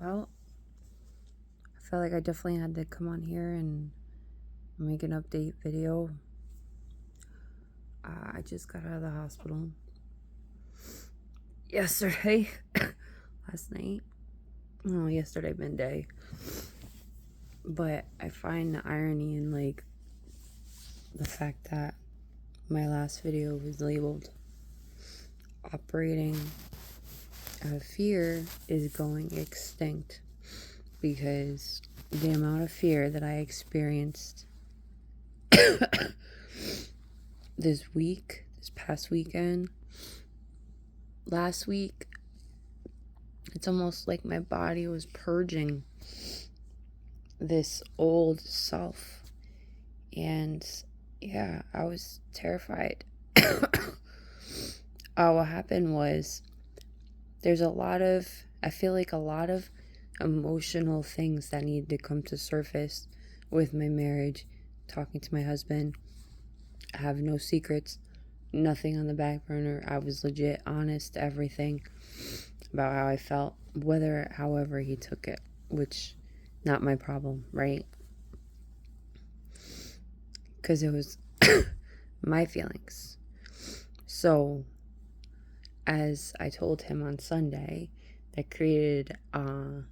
Well, I felt like I definitely had to come on here and make an update video. I just got out of the hospital yesterday, last night. Oh, yesterday midday. But I find the irony in the fact that my last video was labeled "Operating Out of Fear is Going Extinct," because the amount of fear that I experienced this past weekend, last week, it's almost like my body was purging this old self. And yeah, I was terrified. What happened was I feel like a lot of emotional things that needed to come to surface with my marriage, talking to my husband. I have no secrets, nothing on the back burner. I was legit honest, everything about how I felt, however he took it, which not my problem, right? Because it was my feelings. So, as I told him on Sunday, that created a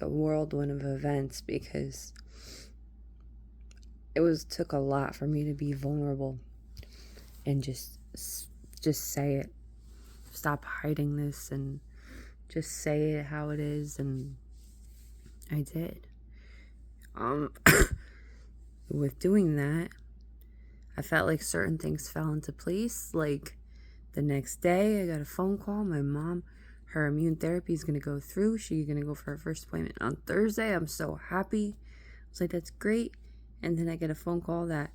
whirlwind of events, because it took a lot for me to be vulnerable and just say it. Stop hiding this and just say it how it is. And I did. With doing that, I felt like certain things fell into place. Like the next day, I got a phone call. My mom, her immune therapy is going to go through. She's going to go for her first appointment on Thursday. I'm so happy. I was like, that's great. And then I get a phone call that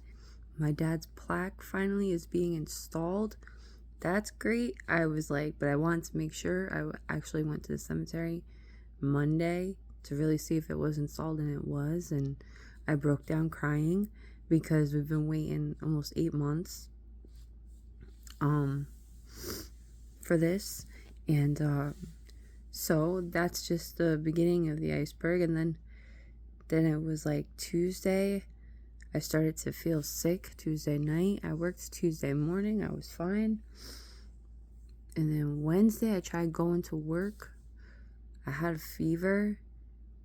my dad's plaque finally is being installed. That's great. I was like, but I wanted to make sure. I actually went to the cemetery Monday to really see if it was installed, and it was. And I broke down crying because we've been waiting almost 8 months for this. And so that's just the beginning of the iceberg. And then it was like Tuesday, I started to feel sick. Tuesday night, I worked Tuesday morning, I was fine. And then Wednesday, I tried going to work. I had a fever.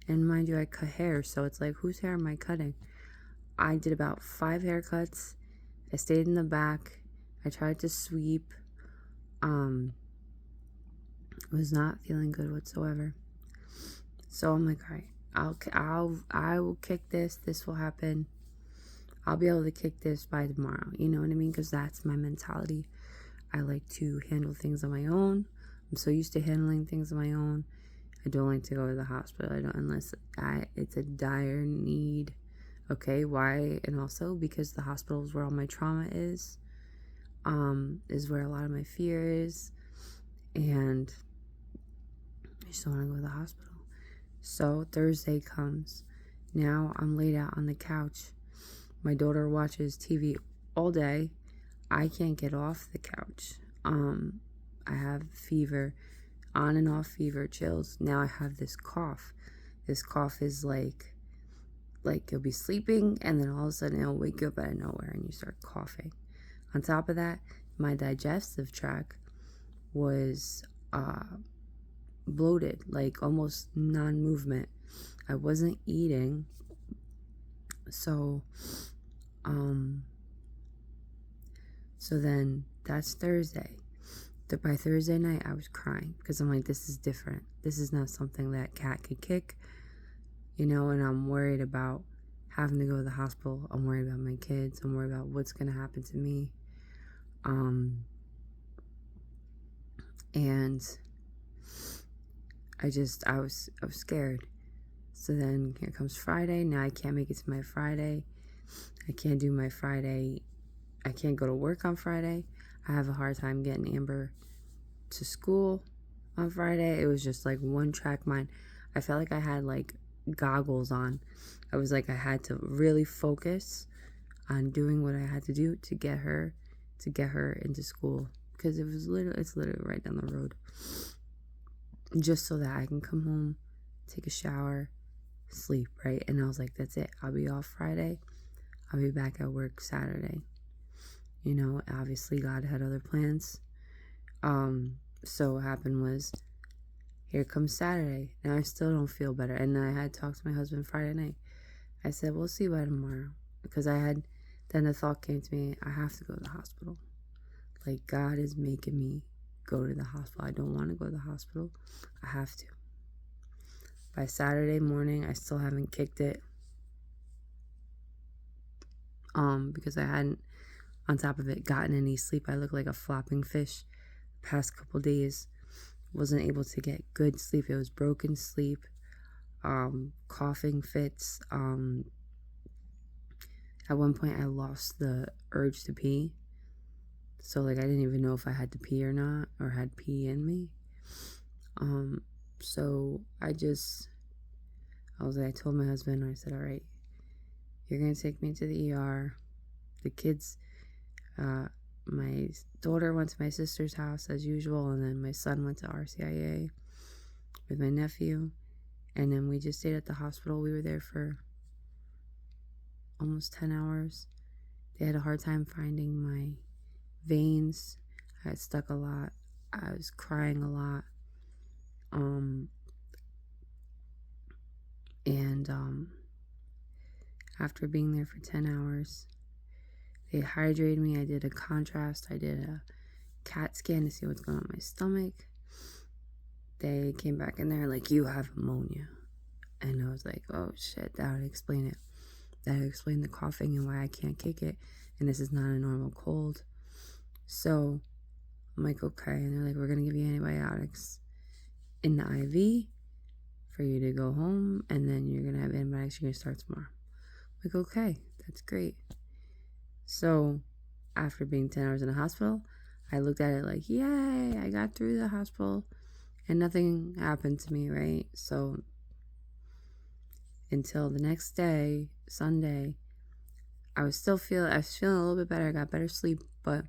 And mind you, I cut hair, so it's like, whose hair am I cutting? I did about 5 haircuts. I stayed in the back. I tried to sweep. Was not feeling good whatsoever. So I'm like, all right, I will kick this. This will happen. I'll be able to kick this by tomorrow. You know what I mean? Because that's my mentality. I like to handle things on my own. I'm so used to handling things on my own. I don't like to go to the hospital. I don't, unless it's a dire need. Okay, why? And also because the hospital is where all my trauma is where a lot of my fear is. And I just don't want to go to the hospital. So Thursday comes. Now I'm laid out on the couch. My daughter watches TV all day. I can't get off the couch. I have fever, on and off fever, chills. Now I have this cough. This cough is like you'll be sleeping and then all of a sudden it'll wake you up out of nowhere and you start coughing. On top of that, my digestive tract was bloated, like almost non-movement. I wasn't eating. So then that's Thursday. By Thursday night, I was crying because I'm like, this is different. This is not something that cat could kick, and I'm worried about having to go to the hospital. I'm worried about my kids. I'm worried about what's going to happen to me. And I was scared. So then here comes Friday. Now I can't make it to my Friday. I can't do my Friday. I can't go to work on Friday. I have a hard time getting Amber to school on Friday. It was just like one track mind. I felt like I had like goggles on. I was like, I had to really focus on doing what I had to do to get her into school, because it's literally right down the road. just so that I can come home, take a shower, sleep, right? And I was like, that's it. I'll be off Friday. I'll be back at work Saturday. You know, obviously God had other plans. So what happened was, here comes Saturday. Now I still don't feel better. And I had talked to my husband Friday night. I said, we'll see by tomorrow. Because then the thought came to me, I have to go to the hospital. Like, God is making me go to the hospital. I don't want to go to the hospital. I have to. By Saturday morning, I still haven't kicked it. Because I hadn't, on top of it, gotten any sleep. I look like a flopping fish the past couple days. Wasn't able to get good sleep. It was broken sleep, coughing fits. At one point I lost the urge to pee. So like I didn't even know if I had to pee or not, or had pee in me. So I told my husband, I said, all right, you're going to take me to the ER. The kids, my daughter went to my sister's house as usual, and then my son went to RCIA with my nephew, and then we just stayed at the hospital. We were there for almost 10 hours. They had a hard time finding my veins. I had stuck a lot. I was crying a lot. After being there for 10 hours, they hydrated me. I did a contrast. I did a CAT scan to see what's going on in my stomach. They came back in there like, you have pneumonia. And I was like, oh shit, that would explain it. That would explain the coughing and why I can't kick it. And this is not a normal cold. So I'm like, okay. And they're like, we're going to give you antibiotics in the IV for you to go home. And then you're going to have antibiotics. You're going to start tomorrow. I'm like, okay, that's great. So after being 10 hours in the hospital, I looked at it like, yay, I got through the hospital and nothing happened to me, right? So until the next day, Sunday, I was feeling a little bit better. I got better sleep, but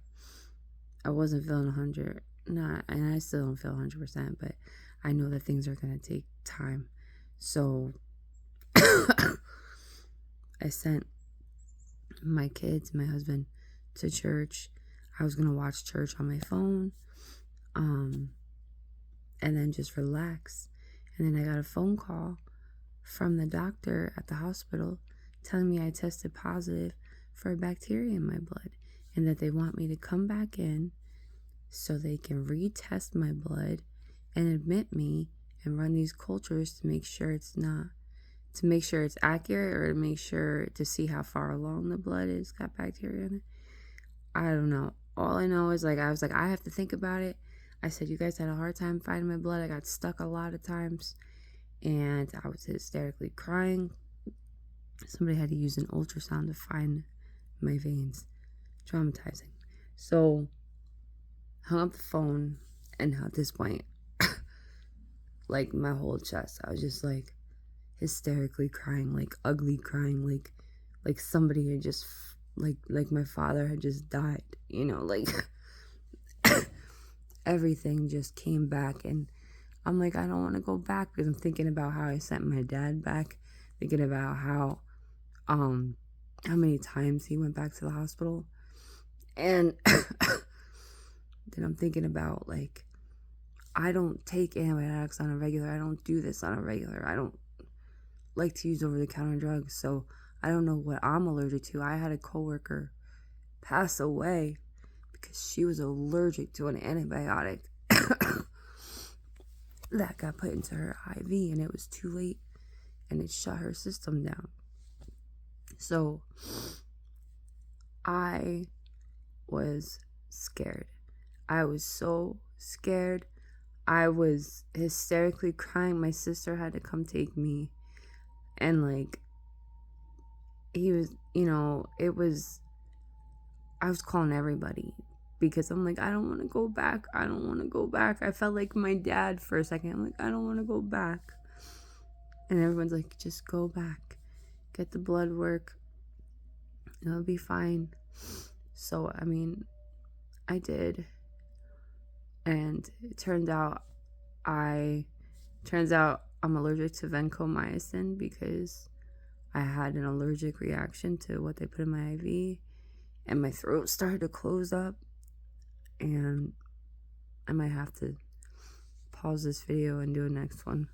I wasn't feeling 100. And I still don't feel 100%, but I know that things are going to take time. So I sent my kids, my husband, to church. I was going to watch church on my phone, and then just relax. And then I got a phone call from the doctor at the hospital telling me I tested positive for a bacteria in my blood, and that they want me to come back in so they can retest my blood and admit me and run these cultures to make sure it's accurate, or to make sure to see how far along the blood is got bacteria in it. I don't know. All I know is I have to think about it. I said, you guys had a hard time finding my blood. I got stuck a lot of times and I was hysterically crying. Somebody had to use an ultrasound to find my veins. Traumatizing. So hung up the phone, and at this point, like my whole chest, I was just like hysterically crying, like ugly crying, like somebody had just like my father had just died, like everything just came back. And I'm like, I don't want to go back, because I'm thinking about how I sent my dad back, thinking about how many times he went back to the hospital. And then I'm thinking about, like, I don't take antibiotics on a regular. I don't do this on a regular. I don't like to use over-the-counter drugs, so I don't know what I'm allergic to. I had a coworker pass away because she was allergic to an antibiotic that got put into her IV, and it was too late, and it shut her system down. So I was scared. I was so scared. I was hysterically crying. My sister had to come take me. And like, he was, I was calling everybody, because I'm like, I don't want to go back. I don't want to go back. I felt like my dad for a second. I'm like, I don't want to go back. And everyone's like, just go back. Get the blood work. It'll be fine. So, I did. And it turned out I Turns out I'm allergic to vancomycin because I had an allergic reaction to what they put in my IV, and my throat started to close up, and I might have to pause this video and do a next one.